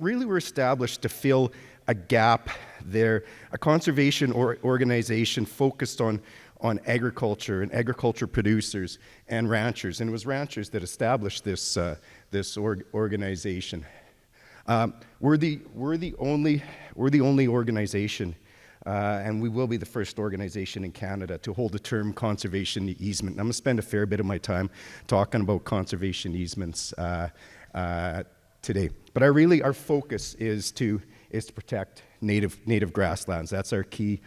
really were established to fill a gap there, a conservation organization focused on agriculture and agriculture producers and ranchers. And it was ranchers that established this organization. We're the only organization, and we will be the first organization in Canada to hold the term conservation easement. And I'm going to spend a fair bit of my time talking about conservation easements today. But our focus is to protect native grasslands. That's our key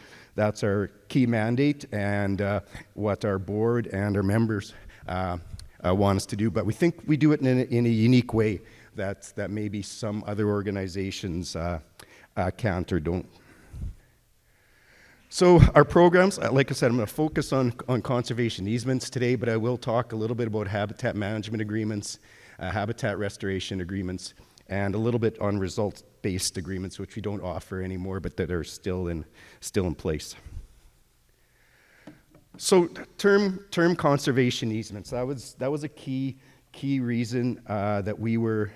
mandate, and what our board and our members want us to do. But we think we do it in a unique way that maybe some other organizations can't or don't. So our programs, like I said, I'm going to focus on conservation easements today, but I will talk a little bit about habitat management agreements, habitat restoration agreements, and a little bit on results-based agreements, which we don't offer anymore, but that are still in place. So term conservation easements, that was a key reason that we were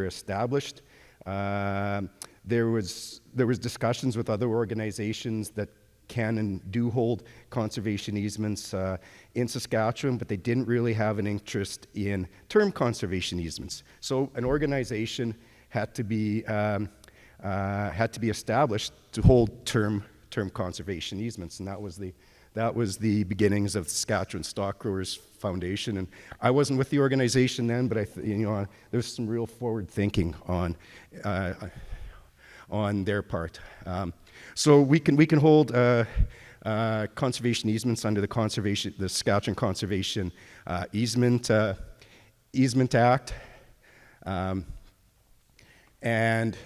established. There was discussions with other organizations that can and do hold conservation easements in Saskatchewan, but they didn't really have an interest in term conservation easements. So an organization had to be established to hold term conservation easements, and that was the beginnings of the Saskatchewan Stock Growers Foundation. And I wasn't with the organization then, but there's some real forward thinking on their part. So we can hold conservation easements under the Saskatchewan Conservation Easement Act, and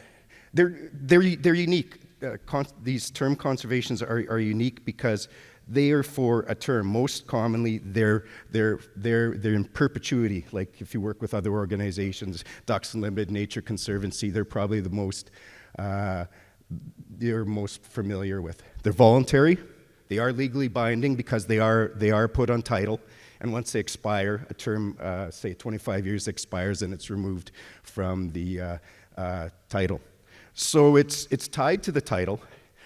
they're unique. These term conservations are unique because they are for a term. Most commonly, they're in perpetuity. Like if you work with other organizations, Ducks Unlimited, Nature Conservancy, they're probably the most you're most familiar with. They're voluntary. They are legally binding because they are put on title. And once they expire, a term, say 25 years expires, and it's removed from the title. So it's tied to the title.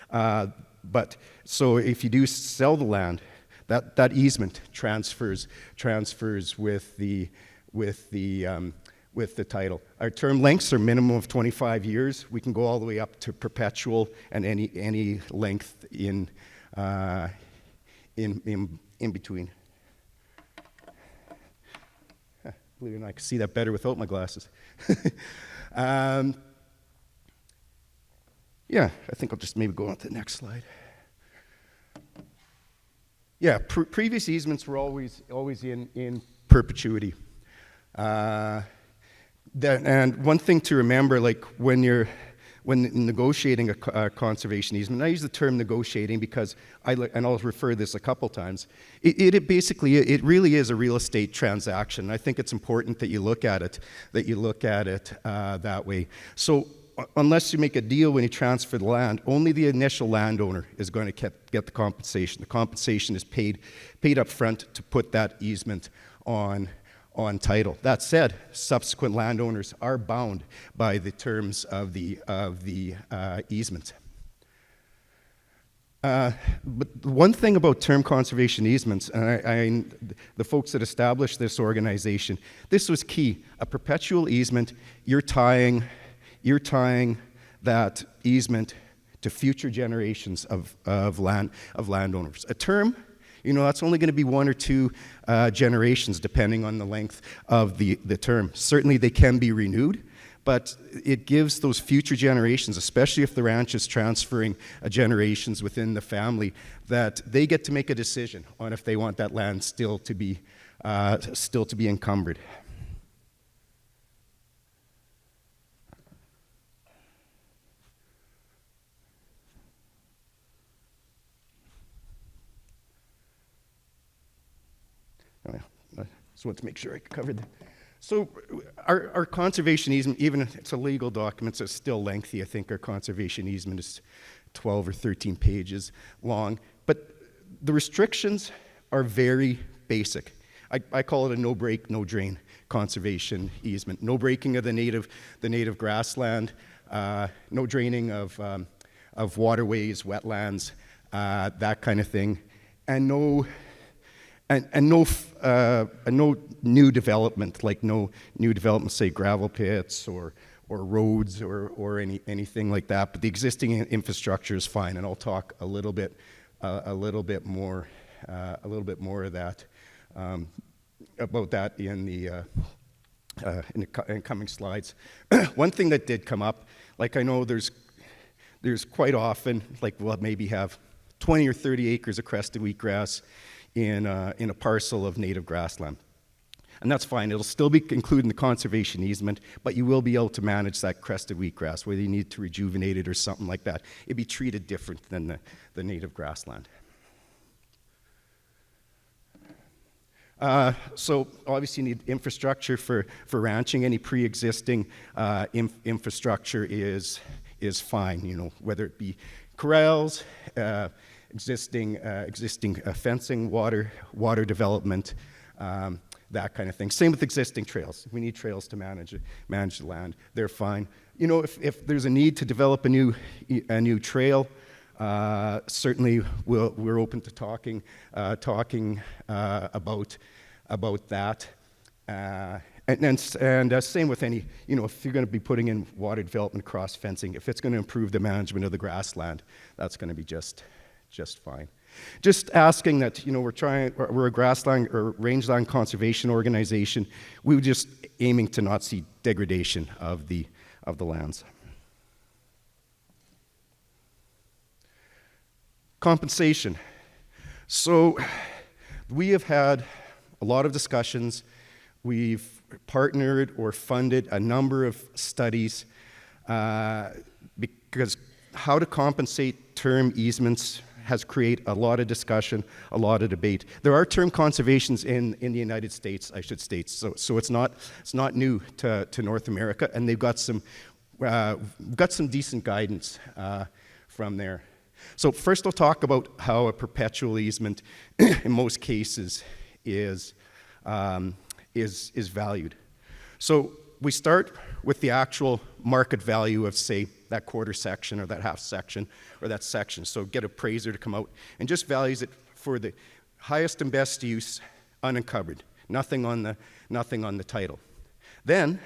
But so if you do sell the land, that easement transfers with the title. Our term lengths are minimum of 25 years. We can go all the way up to perpetual and any length in between. Believe it or not, I can see that better without my glasses. Yeah, I think I'll just maybe go on to the next slide. Yeah, previous easements were always in perpetuity. And one thing to remember, like when negotiating a conservation easement, I use the term negotiating because and I'll refer to this a couple times. It basically really is a real estate transaction. I think it's important that you look at it that way. So unless you make a deal when you transfer the land, only the initial landowner is going to get the compensation. The compensation is paid up front to put that easement on title. That said, subsequent landowners are bound by the terms of the easement. But one thing about term conservation easements, and the folks that established this organization, this was key. A perpetual easement, you're tying that easement to future generations of landowners. A term, that's only going to be one or two generations, depending on the length of the term. Certainly, they can be renewed, but it gives those future generations, especially if the ranch is transferring generations within the family, that they get to make a decision on if they want that land still to be encumbered. So let's make sure I covered that. So our conservation easement, even if it's a legal document, so it's still lengthy. I think our conservation easement is 12 or 13 pages long. But the restrictions are very basic. I call it a no break, no drain. conservation easement. No breaking of the native grassland, no draining of waterways, wetlands, that kind of thing, and no new development, like no new development, say gravel pits or roads or anything like that. But the existing infrastructure is fine, and I'll talk a little bit more of that about that in the coming slides. One thing that did come up, like I know there's quite often, like we'll maybe have 20 or 30 acres of crested wheatgrass in a parcel of native grassland. And that's fine. It'll still be included in the conservation easement, but you will be able to manage that crested wheatgrass, whether you need to rejuvenate it or something like that. It'd be treated different than the native grassland. So obviously you need infrastructure for ranching. Any pre-existing infrastructure is fine, you know, whether it be corrals, existing fencing, water development, that kind of thing. Same with existing trails. If we need trails to manage the land, they're fine. You know, if there's a need to develop a new trail, certainly we're open to talking about that. And same with any, you know, if you're going to be putting in water development, cross fencing, if it's going to improve the management of the grassland, that's going to be just fine. Just asking that, you know, we're a grassland or rangeland conservation organization. We were just aiming to not see degradation of the lands. Compensation. So we have had a lot of discussions. We've partnered or funded a number of studies because how to compensate term easements has created a lot of discussion, a lot of debate. There are term conservations in the United States, I should state, so it's not new to North America, and they've got some decent guidance from there. So first I'll talk about how a perpetual easement in most cases is valued. So we start with the actual market value of, say, that quarter section or that half section or that section. So get an appraiser to come out and just values it for the highest and best use, unencumbered, nothing on the title. Then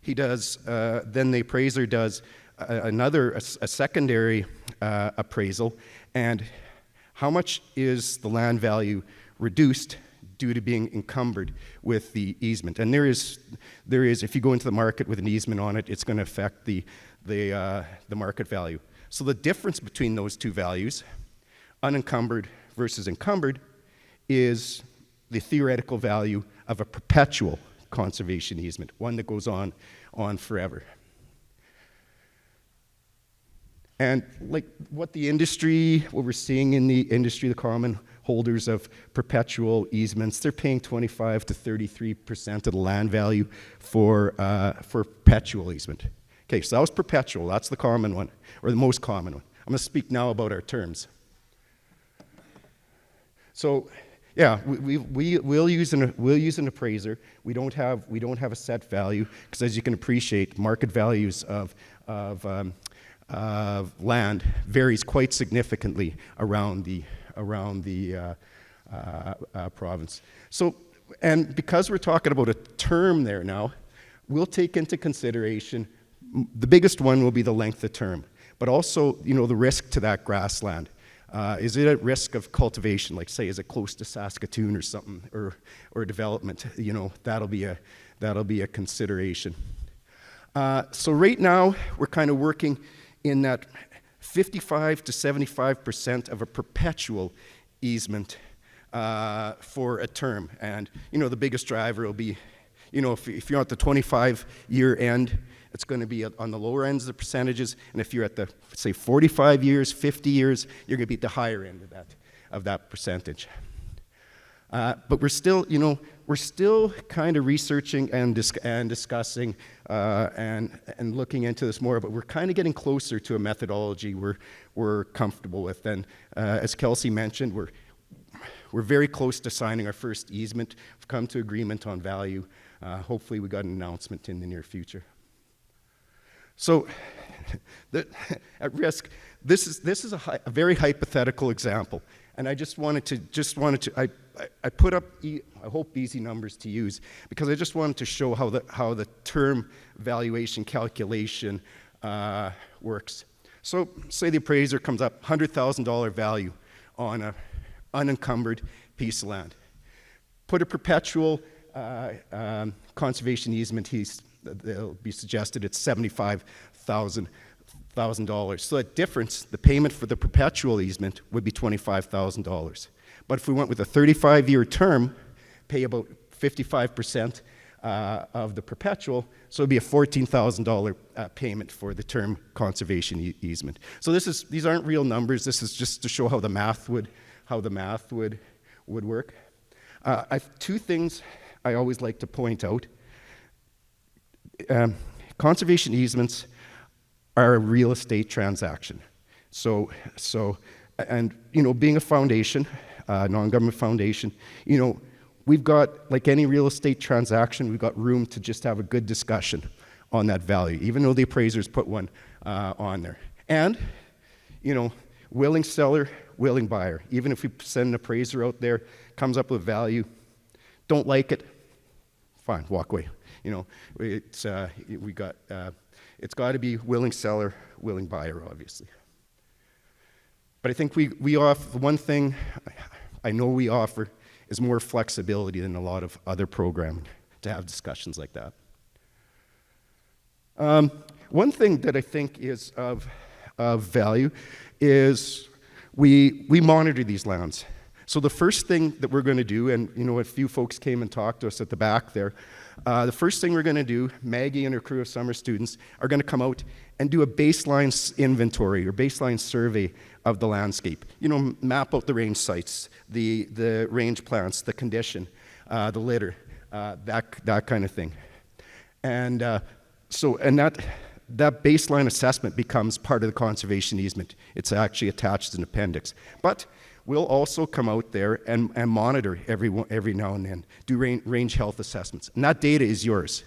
the appraiser does a secondary appraisal, and how much is the land value reduced due to being encumbered with the easement. And there is, if you go into the market with an easement on it, it's going to affect the market value. So the difference between those two values, unencumbered versus encumbered, is the theoretical value of a perpetual conservation easement, one that goes on forever. And like what we're seeing in the industry, the common holders of perpetual easements, they're paying 25 to 33% of the land value for perpetual easement. Okay, so that was perpetual. That's the common one, or the most common one. I'm going to speak now about our terms. So, yeah, we'll use an appraiser. We don't have a set value because, as you can appreciate, market values of land varies quite significantly around the province. So, and because we're talking about a term there now, we'll take into consideration, the biggest one will be the length of term, but also, you know, the risk to that grassland. Is it at risk of cultivation? Like, say, is it close to Saskatchewan or something, or development? You know, that'll be a consideration. So right now, we're kind of working in that 55 to 75% of a perpetual easement for a term. And, you know, the biggest driver will be, you know, if you're at the 25-year end, it's going to be on the lower ends of the percentages. And if you're at the, say, 45 years, 50 years, you're going to be at the higher end of that percentage. But we're still kind of researching and discussing and looking into this more, but we're kind of getting closer to a methodology we're comfortable with. And as Kelsey mentioned, we're very close to signing our first easement. We've come to agreement on value. Hopefully we got an announcement in the near future. So, at risk, this is a very hypothetical example, and I just wanted to I put up I hope easy numbers to use because I just wanted to show how the term valuation calculation works. So, say the appraiser comes up $100,000 value on an unencumbered piece of land. Put a perpetual conservation easement. They'll be suggested it's $75,000. So that difference, the payment for the perpetual easement would be $25,000. But if we went with a 35-year term, pay about 55% of the perpetual, so it'd be a $14,000 payment for the term conservation easement. So these aren't real numbers. This is just to show how the math would work. Two things I always like to point out. Conservation easements are a real estate transaction. So, and being a foundation, non-government foundation, we've got, like any real estate transaction, we've got room to just have a good discussion on that value, even though the appraisers put one on there. And, willing seller, willing buyer. Even if we send an appraiser out there, comes up with value, don't like it, fine, walk away. It's got to be willing seller, willing buyer, obviously. But I think we offer, one thing I know we offer is more flexibility than a lot of other programming to have discussions like that. One thing that I think is of value is we monitor these lands. So the first thing that we're going to do, and a few folks came and talked to us at the back there, the first thing we're going to do, Maggie and her crew of summer students are going to come out and do a baseline inventory or baseline survey of the landscape. Map out the range sites, the range plants, the condition, the litter, that kind of thing. And that baseline assessment becomes part of the conservation easement. It's actually attached as an appendix. But we'll also come out there and monitor every now and then, do range health assessments. And that data is yours.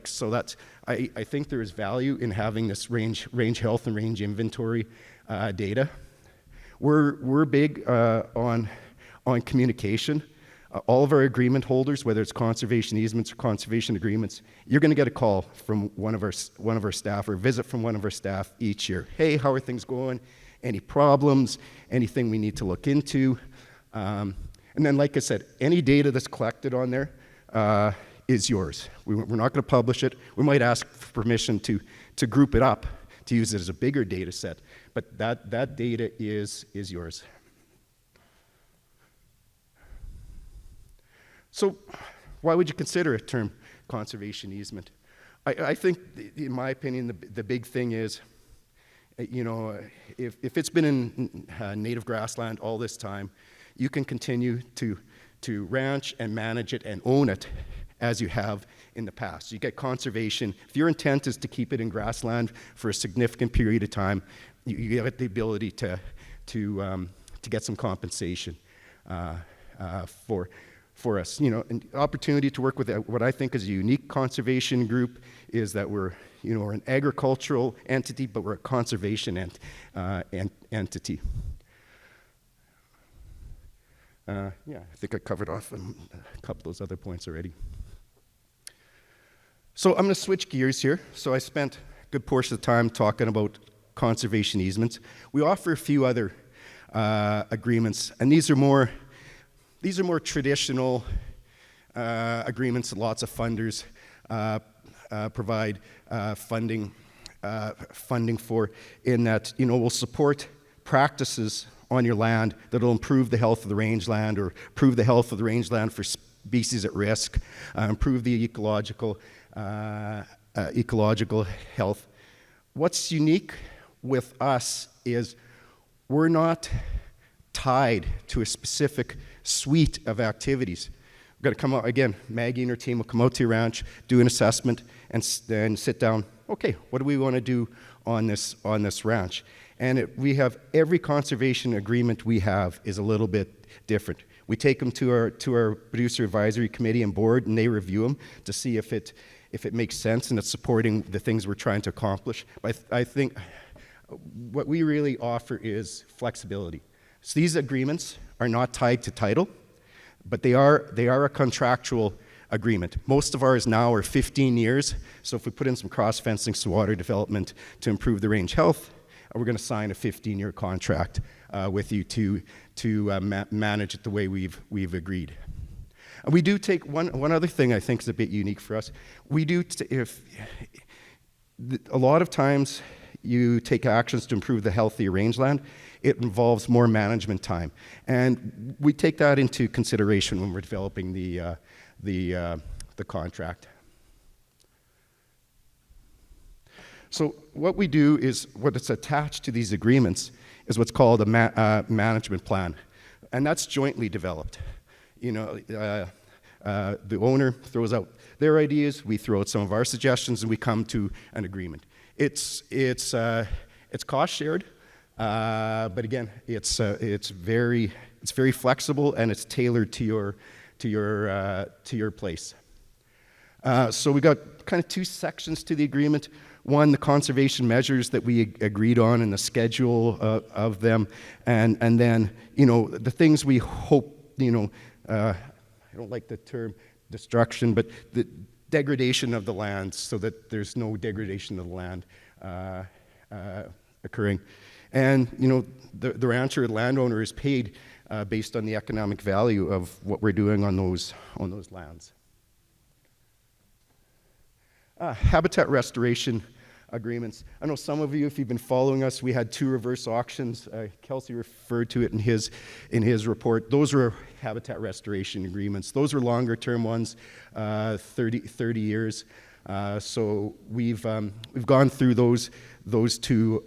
So that's, I think there is value in having this range health and range inventory data. We're big on communication. All of our agreement holders, whether it's conservation easements or conservation agreements, you're going to get a call from one of our staff or a visit from one of our staff each year. Hey, how are things going? Any problems? Anything we need to look into? And then, like I said, any data that's collected on there is yours. We're not going to publish it. We might ask for permission to group it up, to use it as a bigger data set, but that data is yours. So why would you consider a term conservation easement? I think, in my opinion, the big thing is, if it's been in native grassland all this time, you can continue to ranch and manage it and own it as you have in the past. You get conservation. If your intent is to keep it in grassland for a significant period of time, you get the ability to get some compensation for us. An opportunity to work with what I think is a unique conservation group is that we're an agricultural entity, but we're a conservation entity. I think I covered off a couple of those other points already. So I'm going to switch gears here. So I spent a good portion of the time talking about conservation easements. We offer a few other agreements, and these are more traditional agreements that lots of funders provide funding for, in that we'll support practices on your land that will improve the health of the rangeland or improve the health of the rangeland for species at risk, improve the ecological health. What's unique with us is we're not tied to a specific suite of activities. We're going to come out, again, Maggie and her team will come out to your ranch, do an assessment, and then sit down, okay, what do we want to do on this ranch? And we have every conservation agreement we have is a little bit different. We take them to our producer advisory committee and board, and they review them to see if it makes sense and it's supporting the things we're trying to accomplish. But I think what we really offer is flexibility. So these agreements are not tied to title, but they are a contractual agreement. Most of ours now are 15 years, so if we put in some cross-fencing, some water development to improve the range health, we're going to sign a 15-year contract with you to manage it the way we've agreed. And we do take one other thing I think is a bit unique for us. We do a lot of times you take actions to improve the healthy rangeland. It involves more management time, and we take that into consideration when we're developing the contract. So what we do is, what is attached to these agreements is what's called a management plan, and that's jointly developed. You know, the owner throws out their ideas, we throw out some of our suggestions, and we come to an agreement. It's cost shared, but again, it's very flexible and it's tailored to your place. So we got kind of two sections to the agreement. One, the conservation measures that we agreed on and the schedule of them, and then, you know, the things we hope, you know, I don't like the term destruction, but the degradation of the land, so that there's no degradation of the land occurring. And, you know, the rancher, the landowner is paid based on the economic value of what we're doing on those lands. Habitat restoration agreements. I know some of you, if you've been following us, we had 2 reverse auctions. Kelsey referred to it in his report. Those were habitat restoration agreements. Those were longer term ones, 30 years. So we've gone through those two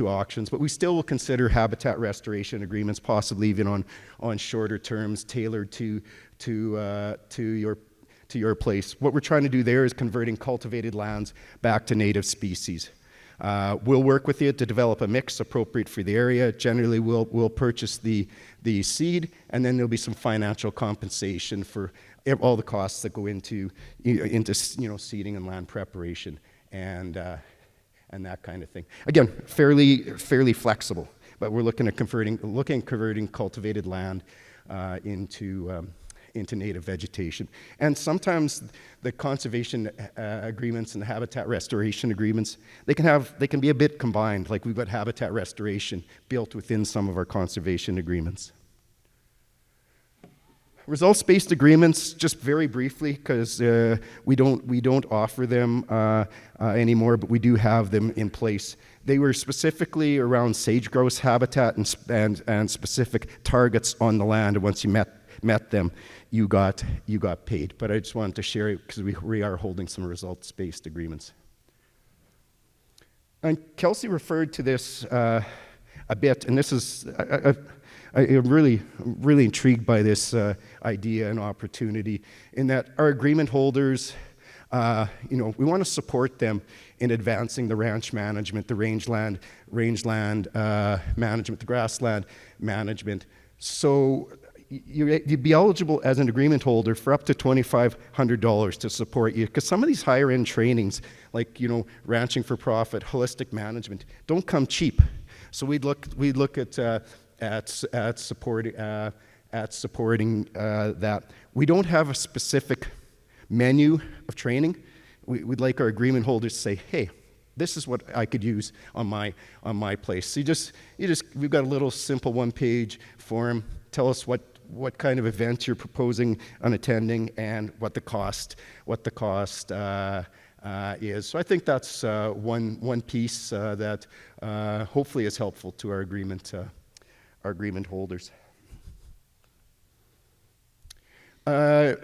auctions, but we still will consider habitat restoration agreements, possibly even on shorter terms, tailored to your place. What we're trying to do there is converting cultivated lands back to native species. We'll work with you to develop a mix appropriate for the area. Generally, we'll purchase the seed, and then there'll be some financial compensation for all the costs that go into seeding and land preparation and that kind of thing. Again, fairly flexible, but we're looking at converting cultivated land into native vegetation. And sometimes the conservation agreements and the habitat restoration agreements, they can be a bit combined, like we've got habitat restoration built within some of our conservation agreements. Results-based agreements, just very briefly, because we don't offer them anymore, but we do have them in place. They were specifically around sage-grouse habitat and specific targets on the land, and once you met them, you got paid. But I just wanted to share it because we are holding some results-based agreements. And Kelsey referred to this a bit, and this is I'm really intrigued by this idea and opportunity, in that our agreement holders, we want to support them in advancing the ranch management, the rangeland management, the grassland management. So you'd be eligible as an agreement holder for up to $2,500 to support you, because some of these higher end trainings, like ranching for profit, holistic management, don't come cheap. So we'd look at supporting that. We don't have a specific menu of training. We'd like our agreement holders to say, hey, this is what I could use on my place. So we've got a little simple one-page form. Tell us what kind of event you're proposing on attending and what the cost is. So I think that's one piece that hopefully is helpful to our agreement holders. I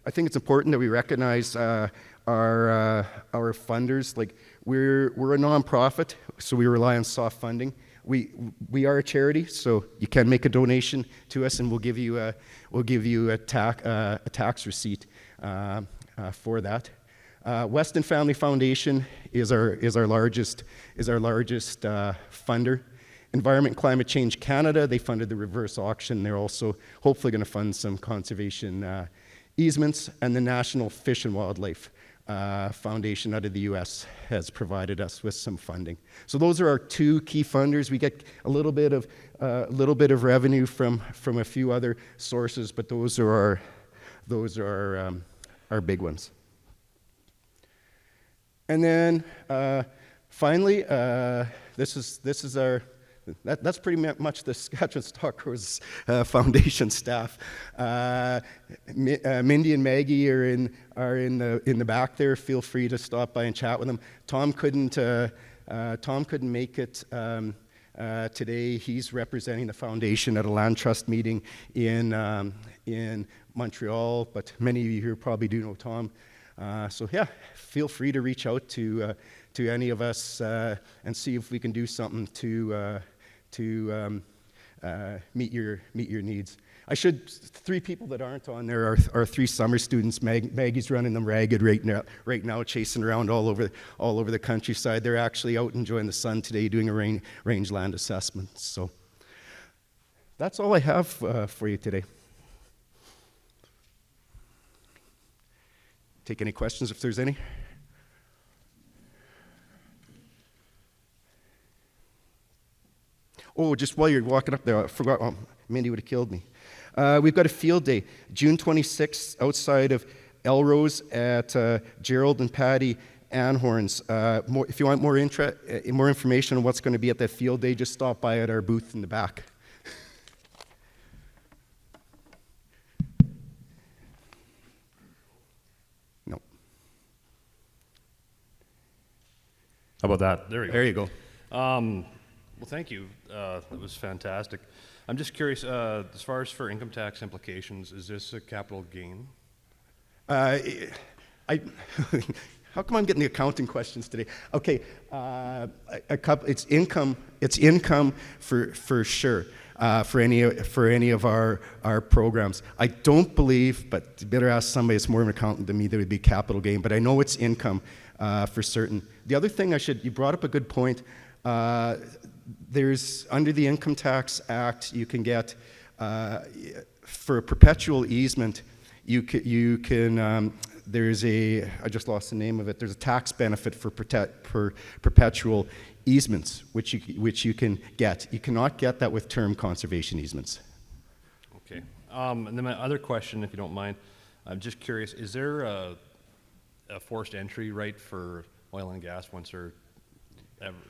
think it's important that we recognize our funders. Like we're a nonprofit, so we rely on soft funding. We are a charity, so you can make a donation to us, and we'll give you a tax receipt for that. Weston Family Foundation is our largest funder, Environment and Climate Change Canada, they funded the reverse auction. They're also hopefully going to fund some conservation easements. And the National Fish and Wildlife Foundation out of the US has provided us with some funding. So those are our two key funders. We get a little bit of revenue from a few other sources, but those are our big ones. And then finally, this is our. That's pretty much the Saskatchewan Stock Growers Foundation staff. Mindy and Maggie are in the back there. Feel free to stop by and chat with them. Tom couldn't make it today. He's representing the foundation at a land trust meeting in Montreal. But many of you here probably do know Tom. So yeah, feel free to reach out to any of us and see if we can do something to meet your needs. Three people that aren't on there are three summer students. Maggie's running them ragged right now, chasing around all over the countryside. They're actually out enjoying the sun today, doing a rangeland assessment. So that's all I have for you today. Take any questions if there's any. Oh, just while you're walking up there, I forgot, Mindy would have killed me. We've got a field day, June 26th, outside of Elrose at Gerald and Patty Anhorn's. If you want more information on what's going to be at that field day, just stop by at our booth in the back. No. How about that? There you go. Well, thank you. That was fantastic. I'm just curious, as far as for income tax implications, is this a capital gain? How come I'm getting the accounting questions today? Okay, it's income for sure. For any of our programs. I don't believe, but you better ask somebody that's more of an accountant than me, that would be capital gain, but I know it's income for certain. The other thing you brought up a good point. There's, under the Income Tax Act, you can get, for a perpetual easement, you can there's I just lost the name of it, there's a tax benefit for perpetual easements, which you can get. You cannot get that with term conservation easements. Okay. And then my other question, if you don't mind, I'm just curious, is there a forced entry right for oil and gas once their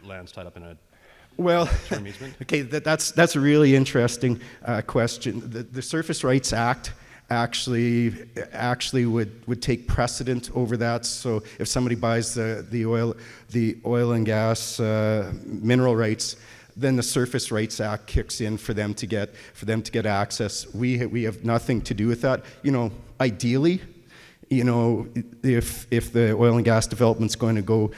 land's tied up in a term easement? Okay, that's a really interesting question. The Surface Rights Act actually would take precedent over that. So if somebody buys the oil and gas mineral rights, then the Surface Rights Act kicks in for them to get access. We have nothing to do with that. Ideally, if the oil and gas development's going to go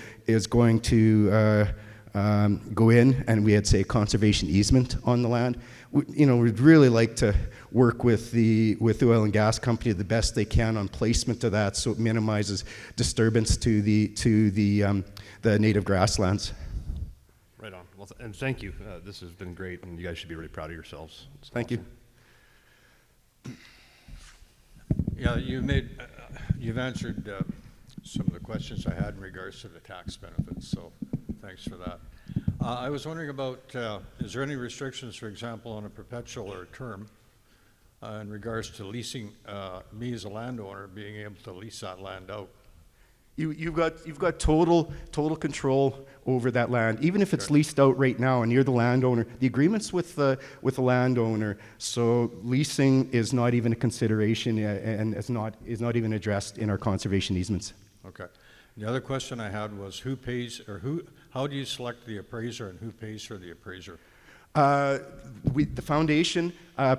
in, and we had, say, conservation easement on the land, we'd really like to work with the oil and gas company the best they can on placement of that, so it minimizes disturbance to the native grasslands. Right on. Well, and thank you. This has been great, and you guys should be really proud of yourselves. Thank you. Yeah, you've answered some of the questions I had in regards to the tax benefits, so thanks for that. I was wondering about, is there any restrictions, for example, on a perpetual or a term in regards to leasing, me as a landowner being able to lease that land out? You've got total control over that land, even if it's leased out right now and you're the landowner. The agreement's with the landowner, so leasing is not even a consideration and is not even addressed in our conservation easements. Okay. The other question I had was how do you select the appraiser and who pays for the appraiser? The foundation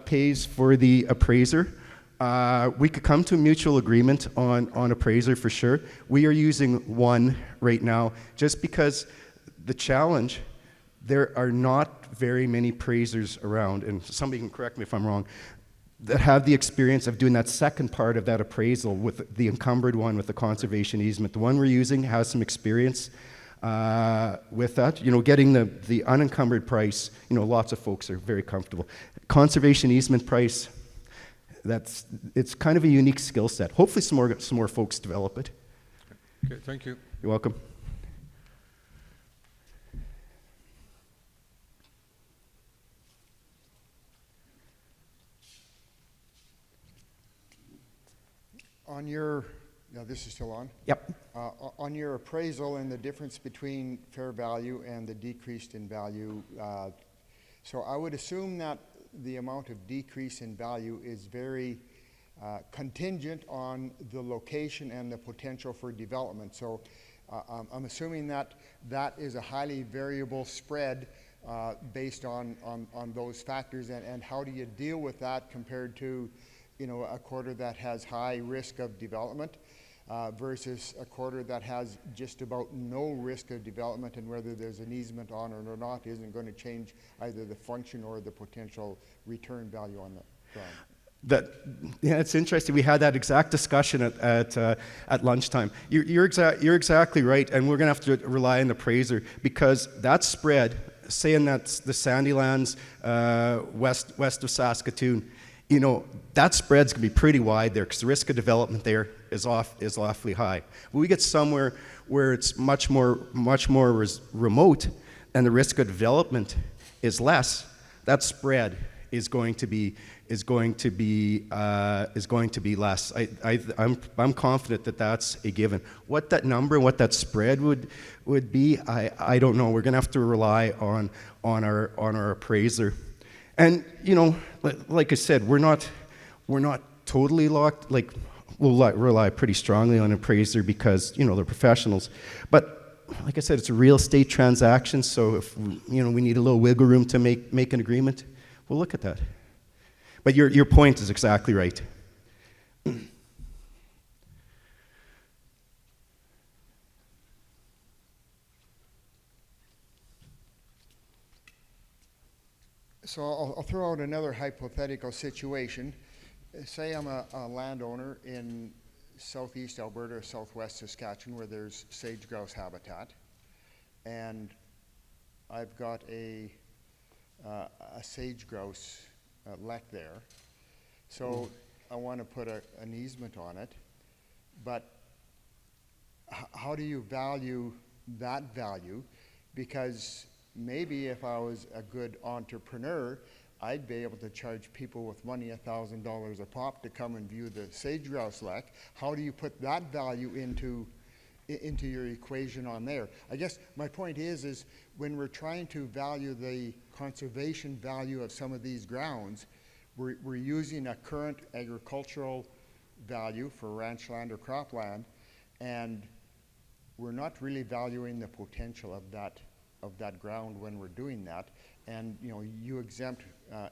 pays for the appraiser. We could come to a mutual agreement on appraiser for sure. We are using one right now just because the challenge, there are not very many appraisers around, and somebody can correct me if I'm wrong, that have the experience of doing that second part of that appraisal with the encumbered one with the conservation easement. The one we're using has some experience. with that. Getting the unencumbered price, lots of folks are very comfortable. Conservation easement price, it's kind of a unique skill set. Hopefully some more folks develop it. Okay, thank you. You're welcome. Now this is still on? Yep. On your appraisal and the difference between fair value and the decreased in value, so I would assume that the amount of decrease in value is very contingent on the location and the potential for development. So I'm assuming that that is a highly variable spread based on those factors, and how do you deal with that compared to a quarter that has high risk of development versus a quarter that has just about no risk of development, and whether there's an easement on it or not isn't going to change either the function or the potential return value on the ground. It's interesting. We had that exact discussion at lunchtime. You're exactly right, and we're going to have to rely on the appraiser, because that spread, saying that's the Sandylands west of Saskatoon, that spread's going to be pretty wide there, because the risk of development there is awfully high. When we get somewhere where it's much more remote and the risk of development is less, that spread is going to be less. I'm confident that that's a given. What that number, what that spread would be, I don't know. We're going to have to rely on our appraiser. And like I said, we're not totally locked. Like, we'll rely pretty strongly on an appraiser because they're professionals. But like I said, it's a real estate transaction. So if we need a little wiggle room to make an agreement, we'll look at that. But your point is exactly right. So I'll throw out another hypothetical situation. Say I'm a landowner in southeast Alberta or southwest Saskatchewan where there's sage-grouse habitat, and I've got a sage-grouse lek there. So I want to put an easement on it, but how do you value that value? Because maybe if I was a good entrepreneur, I'd be able to charge people with money $1,000 a pop to come and view the sage-grouse lek. How do you put that value into your equation on there? I guess my point is when we're trying to value the conservation value of some of these grounds, we're using a current agricultural value for ranch land or cropland, and we're not really valuing the potential of that ground when we're doing that. And you exempt,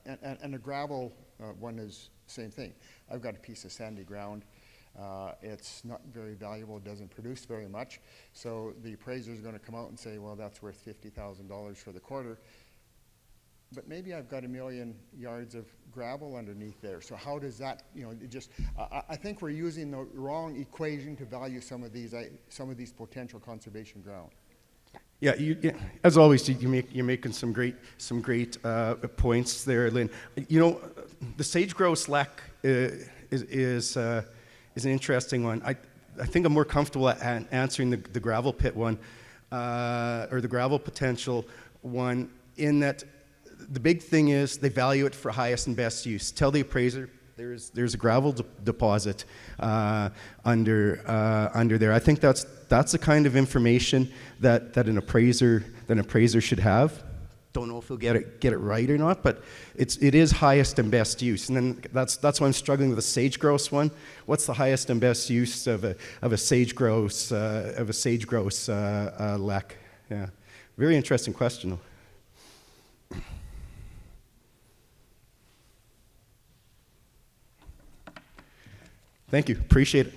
and a gravel one is same thing. I've got a piece of sandy ground. It's not very valuable. It doesn't produce very much. So the appraiser is going to come out and say, well, that's worth $50,000 for the quarter. But maybe I've got 1 million yards of gravel underneath there. So how does that, I think we're using the wrong equation to value some of these potential conservation ground. Yeah, as always, you're making some great points there, Lynn. The sage-grouse lek is an interesting one. I think I'm more comfortable at answering the gravel pit one, or the gravel potential one, in that the big thing is they value it for highest and best use. Tell the appraiser there's a gravel deposit under there. I think that's the kind of information that an appraiser should have. Don't know if he'll get it right or not, but it is highest and best use. And then that's why I'm struggling with the sage-grouse one. What's the highest and best use of a sage-grouse lek? Yeah, very interesting question. Thank you. Appreciate it.